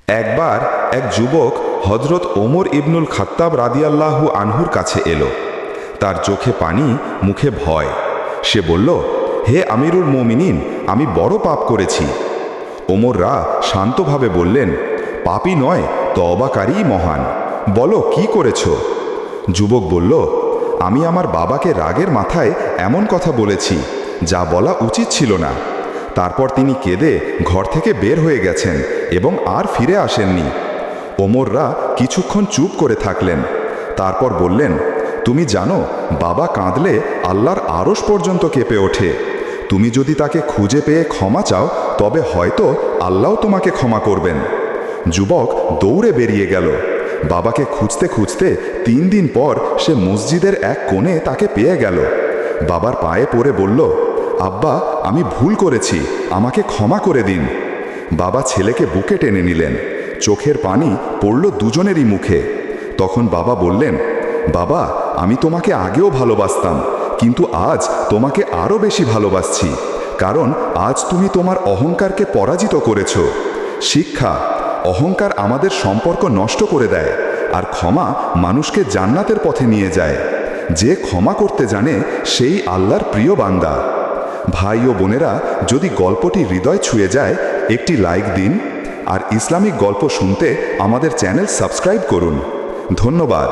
একবার এক যুবক হজরত ওমর ইবনুল খাত্তাব রাদিয়াল্লাহু আনহুর কাছে এলো। তার চোখে পানি, মুখে ভয়। সে বলল, হে আমিরুল মুমিনিন, আমি বড় পাপ করেছি। ওমররা শান্তভাবে বললেন, পাপী নয়, তওবাকারীই মহান। বলো, কি করেছ? যুবক বলল, আমি আমার বাবাকে রাগের মাথায় এমন কথা বলেছি যা বলা উচিত ছিল না। তারপর তিনি কেঁদে ঘর থেকে বের হয়ে গেছেন এবং আর ফিরে আসেননি। ওমররা কিছুক্ষণ চুপ করে থাকলেন। তারপর বললেন, তুমি জানো, বাবা কাঁদলে আল্লাহর আরশ পর্যন্ত কেঁপে ওঠে। তুমি যদি তাকে খুঁজে পেয়ে ক্ষমা চাও, তবে হয়তো আল্লাহ তোমাকে ক্ষমা করবেন। যুবক দৌড়ে বেরিয়ে গেল। বাবাকে খুঁজতে খুঁজতে 3 দিন পর সে মসজিদের এক কোণে তাকে পেয়ে গেল। বাবার পায়ে পড়ে বলল, আব্বা, আমি ভুল করেছি, আমাকে ক্ষমা করে দিন। বাবা ছেলেকে বুকে টেনে নিলেন। চোখের পানি পড়ল দুজনেরই মুখে। তখন বাবা বললেন, বাবা, আমি তোমাকে আগেও ভালোবাসতাম, কিন্তু আজ তোমাকে আরও বেশি ভালোবাসছি, কারণ আজ তুমি তোমার অহংকারকে পরাজিত করেছ। শিক্ষা: অহংকার আমাদের সম্পর্ক নষ্ট করে দেয়, আর ক্ষমা মানুষকে জান্নাতের পথে নিয়ে যায়। যে ক্ষমা করতে জানে সেই আল্লাহর প্রিয় বান্দা। ভাই ও বোনেরা, যদি গল্পটি হৃদয় ছুঁয়ে যায়, একটি লাইক দিন, আর ইসলামিক গল্প শুনতে আমাদের চ্যানেল সাবস্ক্রাইব করুন। ধন্যবাদ।